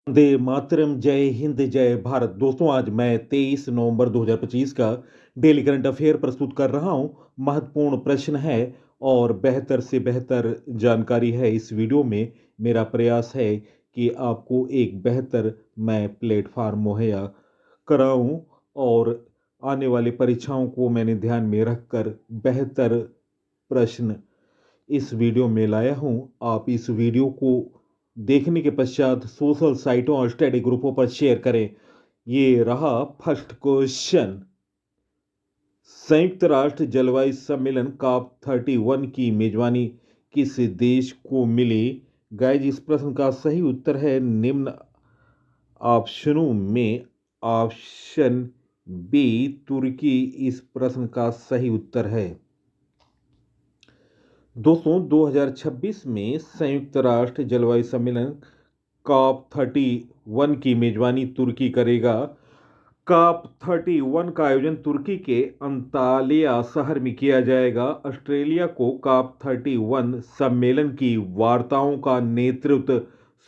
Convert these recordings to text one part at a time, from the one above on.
वंदे मातरम, जय हिंद, जय भारत। दोस्तों, आज मैं 23 नवंबर 2025 का डेली करंट अफेयर प्रस्तुत कर रहा हूं। महत्वपूर्ण प्रश्न है और बेहतर से बेहतर जानकारी है इस वीडियो में। मेरा प्रयास है कि आपको एक बेहतर मैं प्लेटफार्म मुहैया कराऊं और आने वाली परीक्षाओं को मैंने ध्यान में रखकर बेहतर प्रश्न इस वीडियो में लाया हूं। आप इस वीडियो को देखने के पश्चात सोशल साइटों और स्टडी ग्रुपों पर शेयर करें। ये रहा फर्स्ट क्वेश्चन। संयुक्त राष्ट्र जलवायु सम्मेलन COP31 की मेजबानी किस देश को मिली? गाइज, इस प्रश्न का सही उत्तर है निम्न ऑप्शनों में ऑप्शन बी, तुर्की इस प्रश्न का सही उत्तर है। दोस्तों, 2026 में संयुक्त राष्ट्र जलवायु सम्मेलन COP31 की मेजबानी तुर्की करेगा। COP31 का आयोजन तुर्की के अंतालिया शहर में किया जाएगा। ऑस्ट्रेलिया को COP31 सम्मेलन की वार्ताओं का नेतृत्व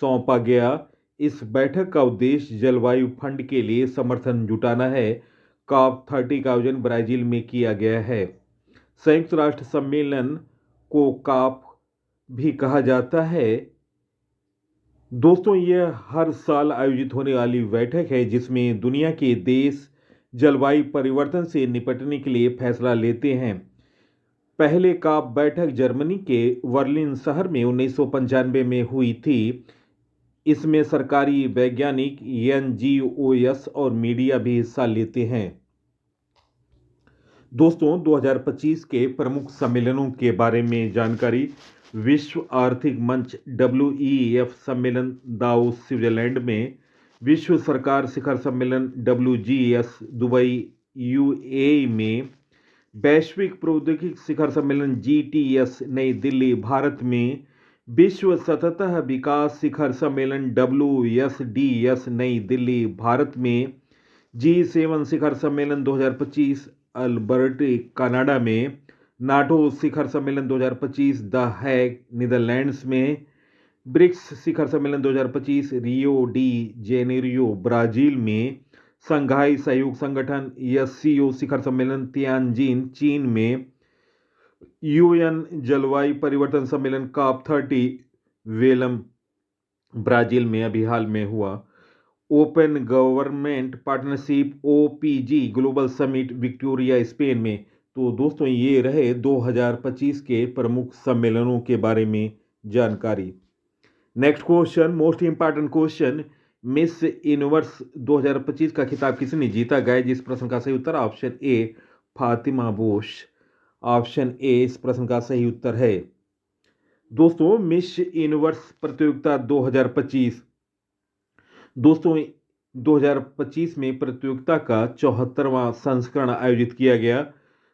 सौंपा गया। इस बैठक का उद्देश्य जलवायु फंड के लिए समर्थन जुटाना है। COP30 का आयोजन ब्राजील में किया गया है। संयुक्त राष्ट्र सम्मेलन को काप भी कहा जाता है। दोस्तों, यह हर साल आयोजित होने वाली बैठक है जिसमें दुनिया के देश जलवायु परिवर्तन से निपटने के लिए फैसला लेते हैं। पहले काप बैठक जर्मनी के बर्लिन शहर में 1995 में हुई थी। इसमें सरकारी वैज्ञानिक, एनजीओएस और मीडिया भी हिस्सा लेते हैं। दोस्तों, 2025 के प्रमुख सम्मेलनों के बारे में जानकारी। विश्व आर्थिक मंच WEF सम्मेलन दावोस स्विट्जरलैंड में। विश्व सरकार शिखर सम्मेलन WGS दुबई UAE में। वैश्विक प्रौद्योगिकी शिखर सम्मेलन GTS नई दिल्ली भारत में। विश्व सतत विकास शिखर सम्मेलन WSDS नई दिल्ली भारत में। G7 शिखर सम्मेलन 2025 अल्बर्टे कनाडा में। नाटो शिखर सम्मेलन 2025 द हैग नीदरलैंड्स में। ब्रिक्स शिखर सम्मेलन 2025 रियो डी जेनेरियो ब्राजील में। संघाई सहयोग संगठन SCO शिखर सम्मेलन तियानजिन चीन में। UN जलवायु परिवर्तन सम्मेलन COP30 वेलम ब्राजील में अभी हाल में हुआ। Open government partnership OPG global summit Victoria Spain में। तो दोस्तों, ये रहे 2025 के प्रमुख सम्मेलनों के बारे में जानकारी। Next question, most important question. Miss universe 2025 का खिताब किसने जीता? गाइस, इस प्रश्न का सही उत्तर option A, Fatima Bosch. Option A इस प्रश्न का सही उत्तर है। दोस्तों, मिस यूनिवर्स प्रतियोगिता 2025 दोस्तों 2025 में प्रतियोगिता का 74वां संस्करण आयोजित किया गया।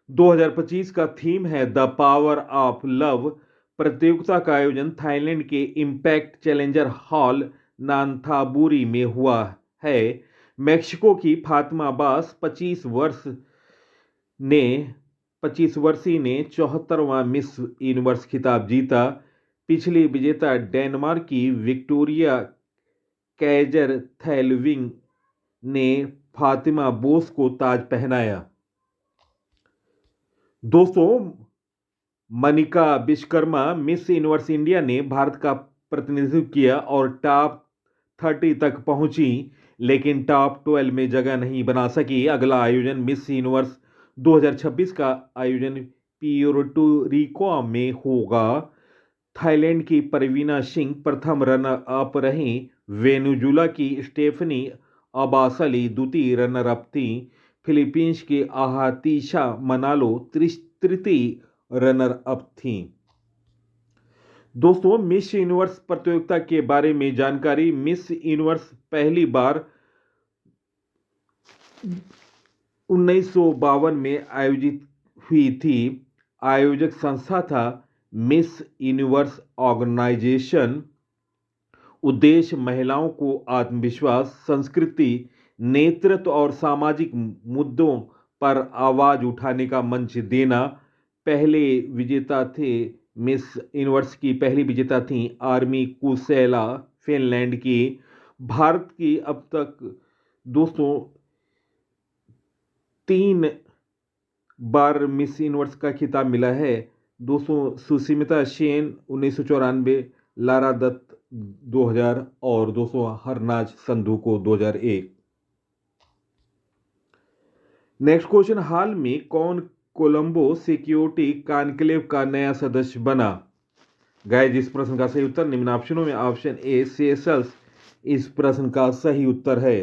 2025 का थीम है द पावर ऑफ लव। प्रतियोगिता का आयोजन थाईलैंड के इम्पैक्ट चैलेंजर हॉल नांथाबुरी में हुआ है। मेक्सिको की फातिमा बास 25 वर्षीय ने 74वां मिस यूनिवर्स खिताब जीता। पिछली विजेता डेनमार्क की विक्टोरिया कैजर थैलविंग ने फातिमा बोस को ताज पहनाया। दोस्तों, Manika Vishwakarma miss universe India ने भारत का प्रतिनिधित्व किया और टॉप 30 तक पहुंची, लेकिन टॉप 12 में जगह नहीं बना सकी। अगला आयोजन मिस यूनिवर्स 2026 का आयोजन प्यूर्टो रिको में होगा। थाईलैंड की परवीना सिंह प्रथम रनर अप रहीं। वेनेजुला की स्टेफनी अबासली द्वितीय रनर अप थी। फिलीपींस की आहातिशा मनालो तृतीय रनर अप थी। दोस्तों, मिस यूनिवर्स प्रतियोगिता के बारे में जानकारी। मिस यूनिवर्स पहली बार 1952 में आयोजित हुई थी। आयोजक संस्था था मिस यूनिवर्स ऑर्गेनाइजेशन। उद्देश्य महिलाओं को आत्मविश्वास, संस्कृति, नेतृत्व और सामाजिक मुद्दों पर आवाज उठाने का मंच देना। पहले विजेता थे मिस यूनिवर्स की पहली विजेता थी आर्मी कुसेला फिनलैंड की। भारत की अब तक दोस्तों 3 बार मिस यूनिवर्स का खिताब मिला है। दोस्तों सुष्मिता सेन 1994, लारा दत्त 2000 और दोस्तों हरनाज संधू को 2001। नेक्स्ट क्वेश्चन, हाल में कौन कोलंबो सिक्योरिटी कॉन्क्लेव का नया सदस्य बना? गाइस इस प्रश्न का सही उत्तर निम्न ऑप्शनों में ऑप्शन ए सेशल्स इस प्रश्न का सही उत्तर है।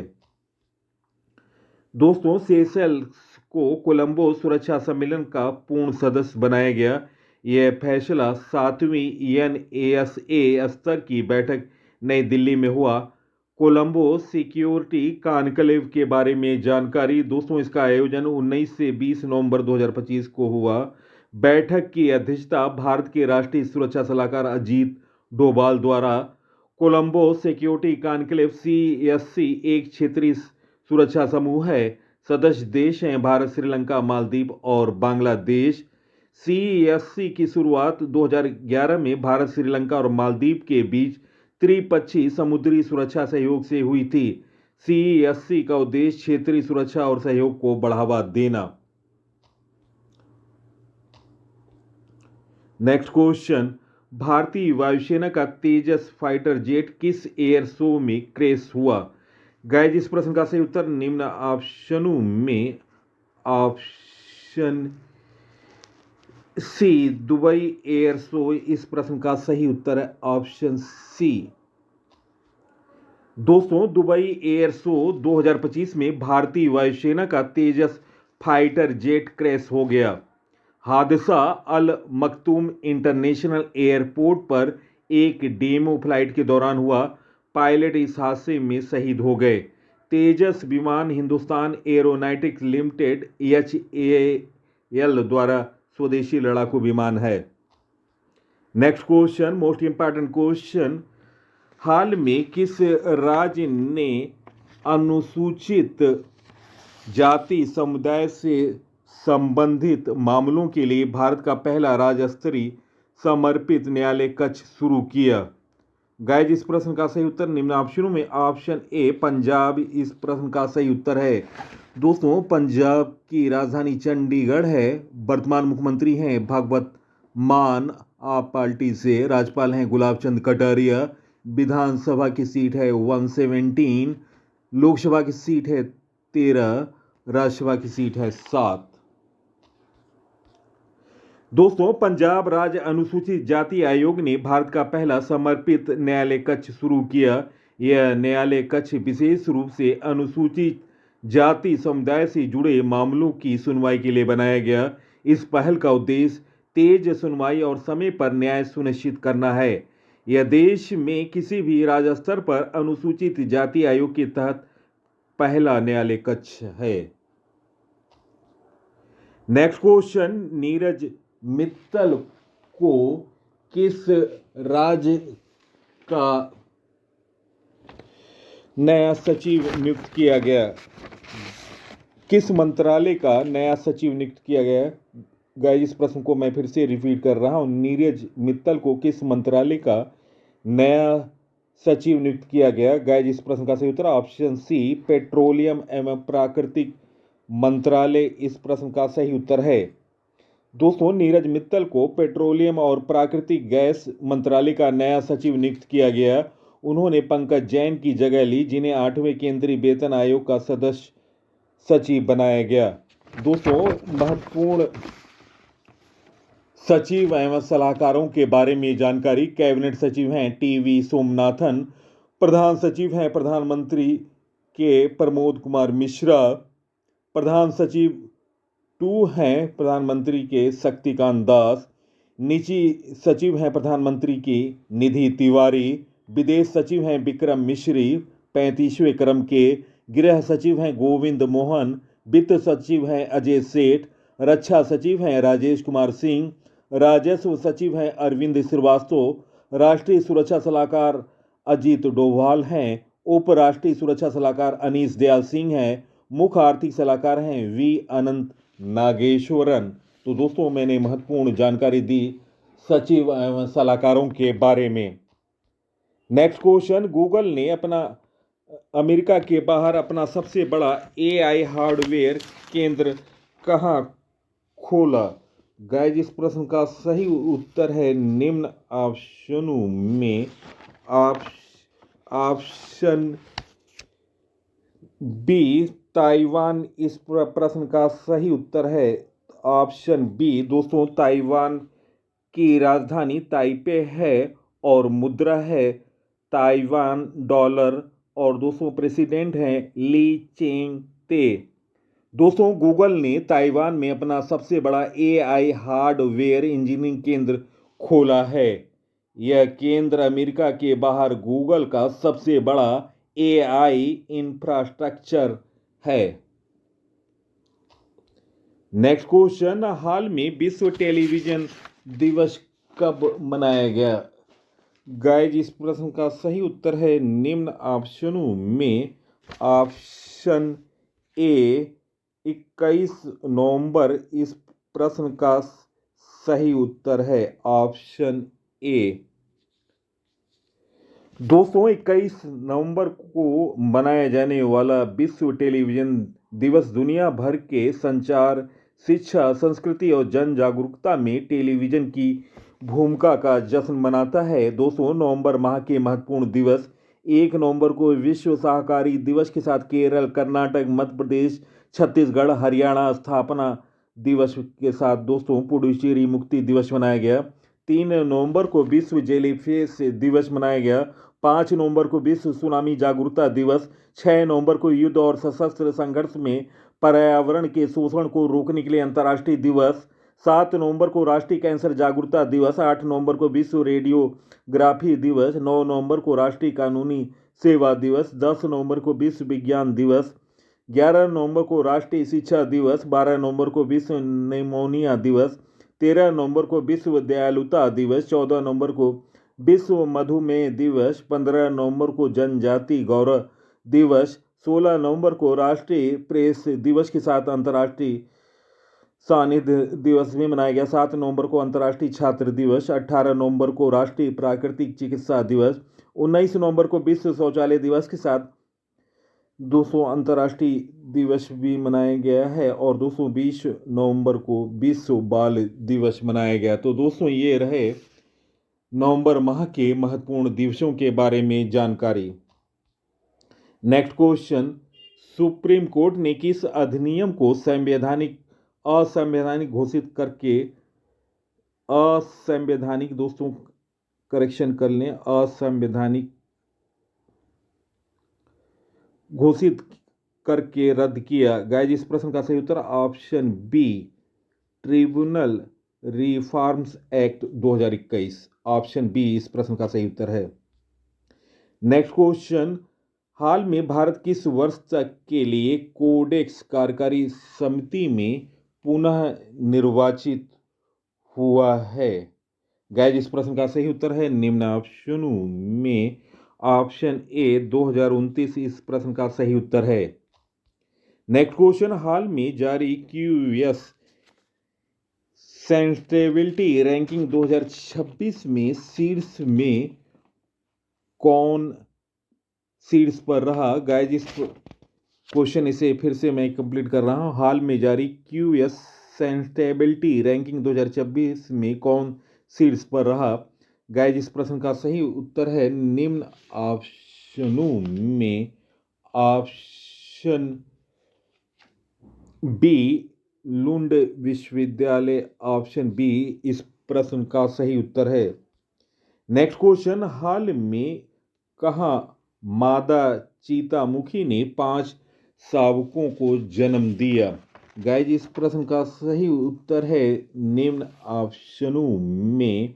दोस्तों सेशल्स को कोलंबो सुरक्षा सम्मेलन का पूर्ण सदस्य बनाया गया। यह फैसला 7वीं NASA स्तर की बैठक नई दिल्ली में हुआ। कोलंबो सिक्योरिटी कॉन्क्लेव के बारे में जानकारी। दोस्तों इसका आयोजन 19 से 20 नवंबर 2025 को हुआ। बैठक की अध्यक्षता भारत के राष्ट्रीय सुरक्षा सलाहकार अजीत डोभाल द्वारा। कोलंबो सिक्योरिटी कॉन्क्लेव CSC एक क्षेत्रीय सुरक्षा समूह है। सदस्य देश हैं भारत, श्रीलंका, मालदीव और बांग्लादेश। CSC की शुरुआत 2011 में भारत, श्रीलंका और मालदीव के बीच त्रिपक्षीय समुद्री सुरक्षा सहयोग से हुई थी। CSC का उद्देश्य क्षेत्रीय सुरक्षा और सहयोग को बढ़ावा देना। नेक्स्ट क्वेश्चन, भारतीय वायुसेना का तेजस फाइटर जेट किस एयर शो में क्रैश हुआ? गाइस इस प्रश्न का सही उत्तर निम्न ऑप्शनों में option C Dubai air show इस प्रश्न का सही उत्तर है ऑप्शन सी। दोस्तों दुबई एयर शो 2025 में भारतीय वायुसेना का तेजस फाइटर जेट क्रैश हो गया। हादसा अल मक्तूम इंटरनेशनल एयरपोर्ट पर एक डेमो फ्लाइट के दौरान हुआ। पायलट इस हादसे में शहीद हो गए। तेजस विमान हिंदुस्तान एरोनॉटिक्स लिमिटेड HAL द्वारा स्वदेशी लड़ाकू विमान है। Next question, most important question, हाल में किस राज्य ने अनुसूचित जाति समुदाय से संबंधित मामलों के लिए भारत का पहला राज्य स्तरीय समर्पित न्यायालय कक्ष शुरू किया? गाइस इस प्रश्न का सही उत्तर निम्न ऑप्शनों में ऑप्शन ए पंजाब इस प्रश्न का सही उत्तर है। दोस्तों पंजाब की राजधानी चंडीगढ़ है। वर्तमान मुख्यमंत्री हैं भगवत मान आप पार्टी से। राज्यपाल हैं गुलाब चंद कटारिया। विधानसभा की सीट है 117। लोकसभा की सीट है 13। राज्यसभा की सीट है 7। दोस्तों पंजाब राज्य अनुसूचित जाति आयोग ने भारत का पहला समर्पित न्यायालय कक्ष शुरू किया। यह न्यायालय कक्ष विशेष रूप से अनुसूचित जाति समुदाय से जुड़े मामलों की सुनवाई के लिए बनाया गया। इस पहल का उद्देश्य तेज सुनवाई और समय पर न्याय सुनिश्चित करना है। यह देश में किसी भी राज्य स्तर पर अनुसूचित जाति आयोग के तहत पहला न्यायालय कक्ष है। नेक्स्ट क्वेश्चन, नीरज मित्तल को किस राज्य का नया सचिव नियुक्त किया गया? किस मंत्रालय का नया सचिव नियुक्त किया गया? गाइस इस प्रश्न को मैं फिर से रिपीट कर रहा हूं। नीरज मित्तल को किस मंत्रालय का नया सचिव नियुक्त किया गया? गाइस इस प्रश्न का सही उत्तर ऑप्शन सी पेट्रोलियम एवं प्राकृतिक मंत्रालय इस प्रश्न का सही उत्तर है। दोस्तों नीरज मित्तल को पेट्रोलियम और प्राकृतिक गैस मंत्रालय का नया सचिव नियुक्त किया गया। उन्होंने पंकज जैन की जगह ली, जिन्हें 8वें केंद्रीय वेतन आयोग का सदस्य सचिव बनाया गया। दोस्तों महत्वपूर्ण सचिव एवं सलाहकारों के बारे में जानकारी। कैबिनेट सचिव हैं TV सोमनाथन। प्रधान सचिव हैं प्रधानमंत्री के प्रमोद कुमार मिश्रा। प्रधान सचिव 2 हैं प्रधानमंत्री के शक्तिकांत दास। निजी सचिव हैं प्रधानमंत्री की निधि तिवारी। विदेश सचिव हैं विक्रम मिश्री 35वें क्रम के। गृह सचिव हैं गोविंद मोहन। वित्त सचिव हैं अजय सेठ। रक्षा सचिव हैं राजेश कुमार सिंह। राजस्व सचिव हैं अरविंद श्रीवास्तव। राष्ट्रीय सुरक्षा सलाहकार अजीत डोभाल हैं। उप राष्ट्रीय सुरक्षा सलाहकार अनीश दयाल सिंह हैं। मुख्य आर्थिक सलाहकार हैं V अनंत नागेश्वरन। तो दोस्तों मैंने महत्वपूर्ण जानकारी दी सचिव एवं सलाहकारों के बारे में। नेक्स्ट क्वेश्चन, गूगल ने अपना अमेरिका के बाहर अपना सबसे बड़ा एआई हार्डवेयर केंद्र कहाँ खोला? गाइस, इस प्रश्न का सही उत्तर है निम्न ऑप्शनों में ऑप्शन बी ताइवान। इस प्रश्न का सही उत्तर है ऑप्शन बी। दोस्तों, ताइवान की राजधानी ताइपे है और मुद्रा है ताइवान डॉलर, और दोस्तों प्रेसिडेंट हैं ली चेंग ते। दोस्तों, गूगल ने ताइवान में अपना सबसे बड़ा एआई हार्डवेयर इंजीनियरिंग केंद्र खोला है। यह केंद्र अमेरिका के बाहर गूगल का सबसे बड़ा एआई इंफ्रास्ट्रक्चर है। नेक्स्ट क्वेश्चन, हाल में विश्व टेलीविजन दिवस कब मनाया गया? गाइज, इस प्रश्न का सही उत्तर है निम्न ऑप्शनों में ऑप्शन ए 21 नवंबर। इस प्रश्न का सही उत्तर है ऑप्शन ए। दोस्तों, 21 नवंबर को मनाया जाने वाला विश्व टेलीविजन दिवस दुनिया भर के संचार, शिक्षा, संस्कृति और जन जागरूकता में टेलीविजन की भूमिका का जश्न मनाता है। दोस्तों, नवंबर माह के महत्वपूर्ण दिवस 1 नवंबर को विश्व शाकाहारी दिवस के साथ केरल, कर्नाटक, मध्य प्रदेश, छत्तीसगढ़, हरियाणा स्थापना दिवस के साथ दोस्तों पुडुचेरी मुक्ति दिवस मनाया गया। 3 नवंबर को विश्व जेलीफिश दिवस मनाया गया। 5 नवंबर को विश्व सुनामी जागरूकता दिवस। 6 नवंबर को युद्ध और सशस्त्र संघर्ष में पर्यावरण के शोषण को रोकने के लिए अंतर्राष्ट्रीय दिवस। 7 नवंबर को राष्ट्रीय कैंसर जागरूकता दिवस। 8 नवंबर को विश्व रेडियोग्राफी दिवस। 9 नवंबर को राष्ट्रीय कानूनी सेवा दिवस। 10 नवंबर को विश्व विज्ञान दिवस। 11 नवंबर को राष्ट्रीय शिक्षा दिवस। 12 नवंबर को विश्व निमोनिया दिवस। 13 नवंबर को विश्व दयालुता दिवस। 14 नवंबर को विश्व मधुमेह दिवस। 15 नवंबर को जनजाति गौरव दिवस। 16 नवंबर को राष्ट्रीय प्रेस दिवस के साथ अंतर्राष्ट्रीय सानिध्य दिवस भी मनाया गया। 7 नवंबर को अंतर्राष्ट्रीय छात्र दिवस। 18 नवंबर को राष्ट्रीय प्राकृतिक चिकित्सा दिवस। 19 नवंबर को विश्व शौचालय दिवस के साथ 200 अंतर्राष्ट्रीय दिवस भी मनाया गया है, और 220 नवंबर को विश्व बाल दिवस मनाया गया। तो दोस्तों, ये रहे नवंबर माह के महत्वपूर्ण दिवसों के बारे में जानकारी। नेक्स्ट क्वेश्चन, सुप्रीम कोर्ट ने किस अधिनियम को असंवैधानिक घोषित करके असंवैधानिक दोस्तों करेक्शन कर लें असंवैधानिक घोषित करके रद्द किया? गाइस, इस प्रश्न का सही उत्तर option B, tribunal reforms act 2021। Option B इस प्रश्न का सही उत्तर है। नेक्स्ट क्वेश्चन, हाल में भारत किस वर्ष तक के लिए कोडेक्स कार्यकारी समिति में पुनः निर्वाचित हुआ है? गाइस, इस प्रश्न का सही उत्तर है निम्न ऑप्शनों में ऑप्शन ए 2029 इस प्रश्न का सही उत्तर है। नेक्स्ट क्वेश्चन, हाल में जारी क्यूएस सस्टेनेबिलिटी रैंकिंग 2026 में शीर्ष में कौन शीर्ष पर रहा? गाइस, इस क्वेश्चन इसे फिर से मैं कंप्लीट कर रहा हूं। हाल में जारी क्यूएस सस्टेनेबिलिटी रैंकिंग 2026 में कौन शीर्ष पर रहा? गाइस, इस प्रश्न का सही उत्तर है निम्न ऑप्शनों में ऑप्शन बी, लुंड विश्वविद्यालय। ऑप्शन बी इस प्रश्न का सही उत्तर है। नेक्स्ट क्वेश्चन, हाल में कहाँ मादा चीतामुखी ने 5 शावकों को जन्म दिया? गाइस, इस प्रश्न का सही उत्तर है निम्न ऑप्शनों में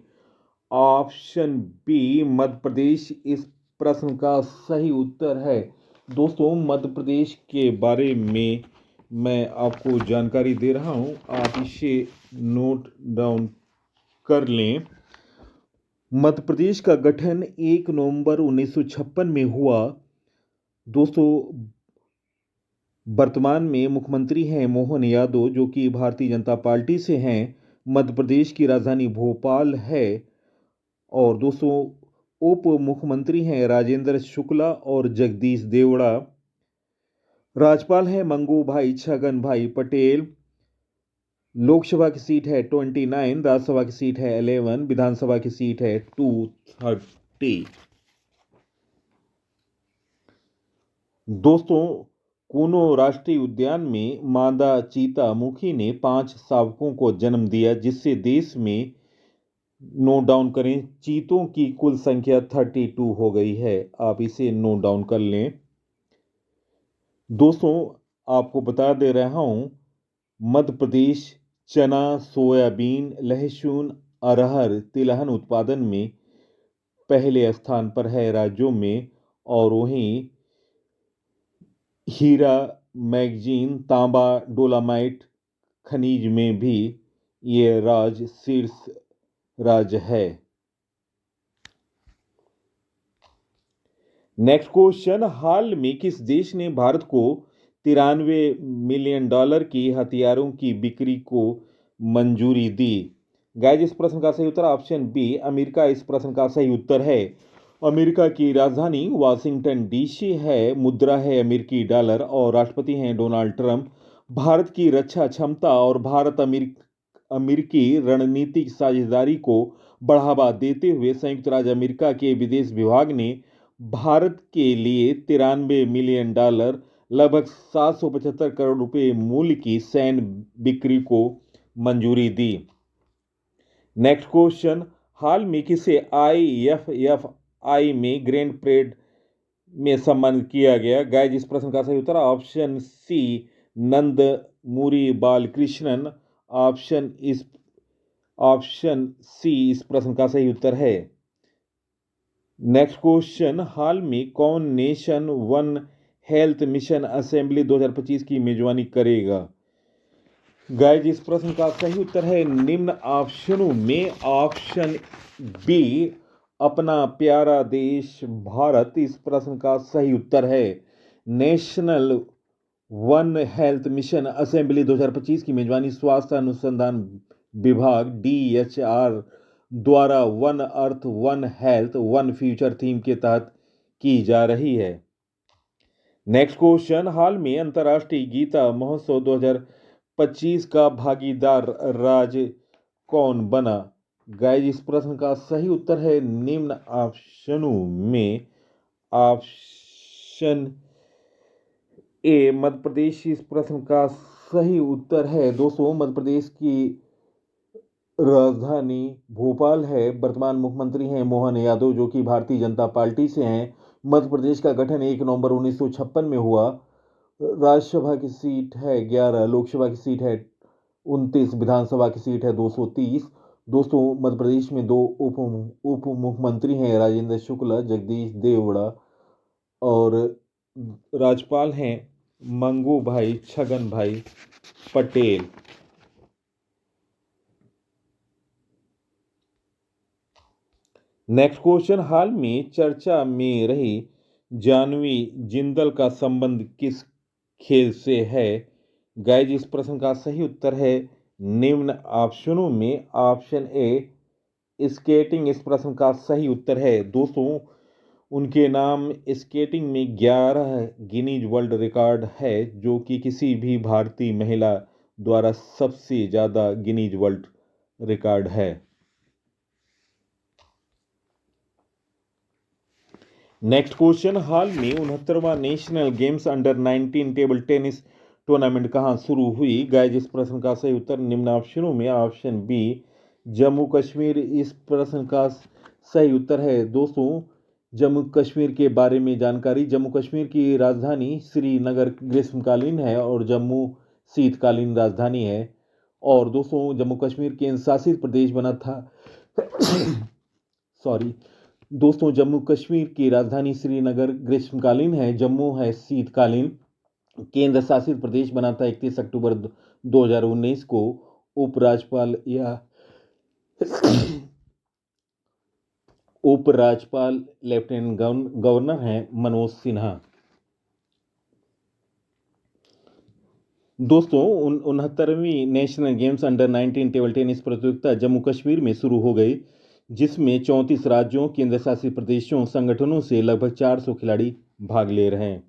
ऑप्शन बी, मध्य प्रदेश इस प्रश्न का सही उत्तर है। दोस्तों, मध्य प्रदेश के बारे में मैं आपको जानकारी दे रहा हूं, आप इसे नोट डाउन कर लें। मध्य प्रदेश का गठन 1 नवंबर 1956 में हुआ। दोस्तों, वर्तमान में मुख्यमंत्री हैं मोहन यादव, जो कि भारतीय जनता पार्टी से हैं। मध्य प्रदेश की राजधानी भोपाल है, और दोस्तों उप मुख्यमंत्री हैं राजेंद्र शुक्ला और जगदीश देवड़ा। राज्यपाल हैं मंगू भाई छगन भाई पटेल। लोकसभा की सीट है 29, राज्यसभा की सीट है 11, विधानसभा की सीट है 230। दोस्तों, कूनो राष्ट्रीय उद्यान में मादा चीता मुखी ने 5 शावकों को जन्म दिया, जिससे देश में, नोट डाउन करें, चीतों की कुल संख्या 32 हो गई है। आप इसे नोट डाउन कर लें। दोस्तों, आपको बता दे रहा हूं, मध्य प्रदेश चना, सोयाबीन, लहसुन, अरहर, तिलहन उत्पादन में पहले स्थान पर है राज्यों में, और वहीं हीरा, मैग्नीज, तांबा, डोलामाइट खनिज में भी ये राज्य शीर्ष राज्य है। नेक्स्ट क्वेश्चन, हाल में किस देश ने भारत को 93 मिलियन डॉलर की हथियारों की बिक्री को मंजूरी दी? गाइस, इस प्रश्न का सही उत्तर ऑप्शन बी, अमेरिका इस प्रश्न का सही उत्तर है। अमेरिका की राजधानी वाशिंगटन डीसी है, मुद्रा है अमेरिकी डॉलर और राष्ट्रपति हैं डोनाल्ड ट्रंप। भारत की रक्षा क्षमता और भारत अमेरिकी रणनीतिक साझेदारी को बढ़ावा देते हुए संयुक्त राज्य अमेरिका के विदेश विभाग ने भारत के लिए 93 मिलियन डॉलर, लगभग 775 करोड़ रुपए मूल्य की सैन्य बिक्री को मंजूरी दी। नेक्स्ट क्वेश्चन, हाल में किसे IFFI में ग्रैंड परेड में सम्मानित किया गया? गाइस, इस प्रश्न का सही उत्तर option C, Nandamuri Balakrishnan. Option C इस प्रश्न का सही उत्तर है। नेक्स्ट क्वेश्चन, हाल में कौन nation one health mission assembly 2025 की मेजबानी करेगा? गाइस, इस प्रश्न का सही उत्तर है निम्न ऑप्शनों में ऑप्शन बी, अपना प्यारा देश भारत। इस प्रश्न का सही उत्तर है। National one health mission assembly 2025 की मेजबानी स्वास्थ्य अनुसंधान विभाग DHR द्वारा one earth one health one future theme के तहत की जा रही है। नेक्स्ट क्वेश्चन, हाल में अंतर्राष्ट्रीय गीता महोत्सव 2025 का भागीदार राज्य कौन बना? गाइस, इस प्रश्न का सही उत्तर है निम्न ऑप्शनों में ऑप्शन ए, मध्य प्रदेश। इस प्रश्न का सही उत्तर है। दोस्तों, मध्य प्रदेश की राजधानी भोपाल है। वर्तमान मुख्यमंत्री हैं मोहन यादव, जो कि भारतीय जनता पार्टी से हैं। मध्य प्रदेश का गठन 1 नवंबर 1956 में हुआ। राज्यसभा की सीट है 11, लोकसभा की सीट है 29, विधानसभा की सीट है 230। दोस्तों, मध्य प्रदेश में 2 उप मुख्यमंत्री हैं, राजेंद्र शुक्ला, जगदीश देवड़ा, और राज्यपाल हैं मंगू भाई छगन भाई पटेल। नेक्स्ट क्वेश्चन, हाल में चर्चा में रही जानवी जिंदल का संबंध किस खेल से है? गाइस, इस प्रश्न का सही उत्तर है निम्न ऑप्शनों में ऑप्शन ए, स्केटिंग। इस प्रश्न का सही उत्तर है। दोस्तों, उनके नाम स्केटिंग में 11 गिनीज वर्ल्ड रिकॉर्ड है, जो कि किसी भी भारतीय महिला द्वारा सबसे ज़्यादा गिनीज वर्ल्ड रिकॉर्ड है। नेक्स्ट क्वेश्चन, हाल में 69वां national games under 19 table tennis tournament कहाँ शुरू हुई? गाइस, इस प्रश्न का सही उत्तर निम्न ऑप्शनों में ऑप्शन बी, जम्मू कश्मीर। इस प्रश्न का सही उत्तर है। दोस्तों, जम्मू कश्मीर के बारे में जानकारी, जम्मू कश्मीर की राजधानी श्रीनगर ग्रीष्मकालीन है और जम्मू शीतकालीन राजधानी है। और दोस्तों, जम्मू कश्मीर केंद्र शासित प्रदेश बना था सॉरी दोस्तों, जम्मू कश्मीर की राजधानी श्रीनगर ग्रीष्मकालीन है, जम्मू है शीतकालीन। केंद्र शासित प्रदेश बना था 31 अक्टूबर 2019 को। उपराज्यपाल या उपराज्यपाल लेफ्टिनेंट गवर्नर हैं मनोज सिन्हा। दोस्तों, 69वीं national games under 19 table tennis प्रतियोगिता जम्मू कश्मीर में शुरू हो गई, जिसमें 34 राज्यों, केंद्र शासित प्रदेशों, संगठनों से लगभग 400 खिलाड़ी भाग ले रहे हैं।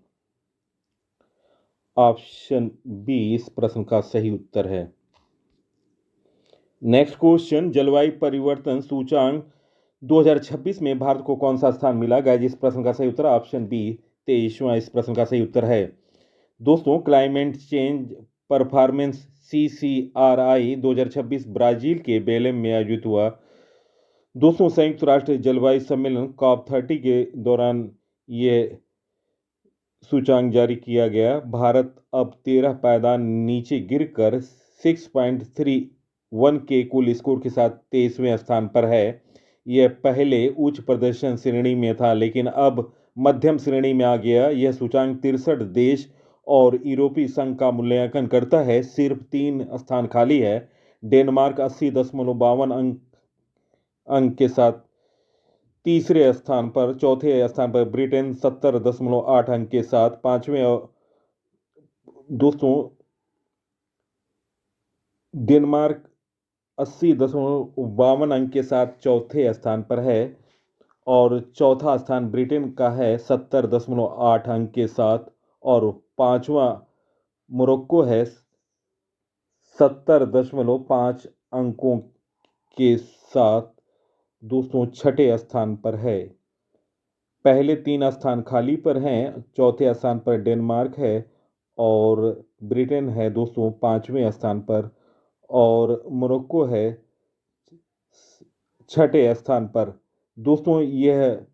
ऑप्शन बी इस प्रश्न का सही उत्तर है। नेक्स्ट क्वेश्चन, जलवायु परिवर्तन सूचांक 2026 में भारत को कौन सा स्थान मिला? गाइस, इस प्रश्न का सही उत्तर ऑप्शन बी 23वां इस प्रश्न का सही उत्तर है। दोस्तों, climate change performance CCRI 2026 Brazil के बेलेम में आयोजित हुआ। दोस्तों, संयुक्त राष्ट्र जलवायु सम्मेलन COP30 के दौरान ये सूचांक जारी किया गया। भारत अब 13 पायदान नीचे गिरकर 6.31 के कुल स्कोर के साथ 23वें स्थान पर है। यह पहले उच्च प्रदर्शन श्रेणी में था, लेकिन अब मध्यम श्रेणी में आ गया। यह सूचांक 63 देश और यूरोपीय संघ का मूल्यांकन करता है। सिर्फ 3 स्थान खाली है। डेनमार्क 80.52 अंक के साथ तीसरे स्थान पर, चौथे स्थान पर ब्रिटेन 70.8 अंक के साथ, पांचवें दोस्तों डेनमार्क 80.52 अंक के साथ चौथे स्थान पर है और चौथा स्थान ब्रिटेन का है 70.8 अंक के साथ और पांचवा मोरक्को है 70.5 अंकों के साथ दोस्तों छठे स्थान पर है। पहले 3 स्थान खाली पर हैं। चौथे स्थान पर डेनमार्क है और ब्रिटेन है दोस्तों 5वें स्थान पर और मोरक्को है 6ठे स्थान पर। दोस्तों, यह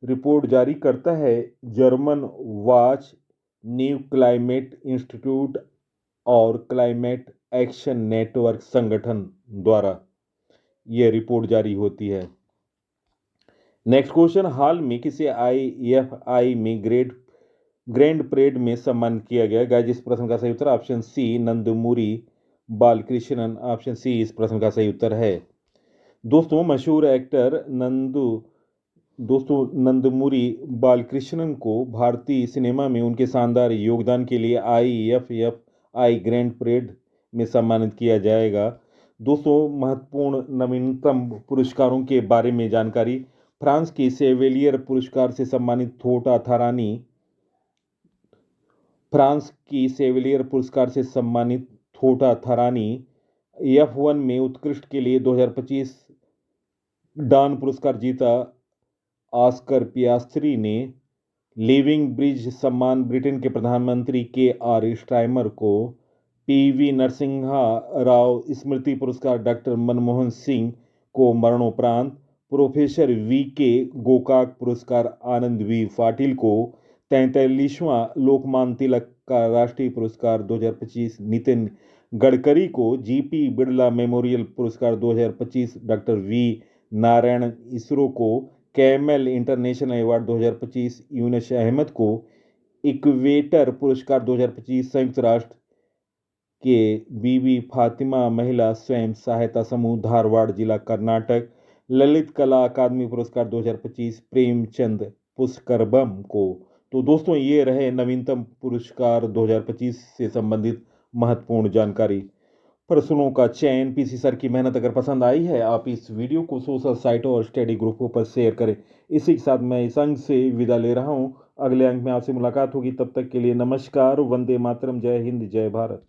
रिपोर्ट जारी करता है German watch, new climate institute और क्लाइमेट एक्शन नेटवर्क संगठन द्वारा यह रिपोर्ट जारी होती है। नेक्स्ट क्वेश्चन, हाल में किसे IFI में ग्रैंड परेड में सम्मानित किया गया? गाइस, इस प्रश्न का सही उत्तर option C Nandamuri Balakrishnan, option C इस प्रश्न का सही उत्तर है। दोस्तों, मशहूर एक्टर नंदमुरी बालकृष्णन को भारतीय सिनेमा में उनके शानदार योगदान के लिए IFFI ग्रैंड परेड में सम्मानित किया जाएगा। दोस्तों, महत्वपूर्ण नवीनतम पुरस्कारों के बारे में जानकारी। फ्रांस की सेवेलियर पुरस्कार से सम्मानित थोटा थरानी F1 में उत्कृष्ट के लिए 2025 डान पुरस्कार जीता। ऑस्कर पियास्त्री ने लिविंग ब्रिज सम्मान ब्रिटेन के प्रधानमंत्री KR स्टार्मर को। PV नरसिम्हा राव स्मृति पुरस्कार डॉक्टर मनमोहन सिंह को मरणोपरांत। प्रोफेसर VK गोकाक पुरस्कार आनंद V पाटिल को। 43वां लोकमान्य तिलक का राष्ट्रीय पुरस्कार 2025 नितिन गडकरी को। GP बिड़ला मेमोरियल पुरस्कार 2025 डॉक्टर V नारायण इसरो को। Camel international award 2025 Yunus Ahmed को। इक्वेटर पुरस्कार 2025 संयुक्त राष्ट्र के बीबी फातिमा महिला स्वयं सहायता समूह धारवाड़ जिला कर्नाटक। ललित कला अकादमी पुरस्कार 2025 प्रेमचंद पुष्करबम को। तो दोस्तों, ये रहे नवीनतम पुरस्कार 2025 से संबंधित महत्वपूर्ण जानकारी। प्रश्नों का चयन PC सर की मेहनत अगर पसंद आई है, आप इस वीडियो को सोशल साइटों और स्टडी ग्रुपों पर शेयर करें। इसी के साथ मैं इस अंक से विदा ले रहा हूं। अगले अंक में आपसे मुलाकात होगी। तब तक के लिए नमस्कार, वंदे मातरम, जय हिंद, जय भारत।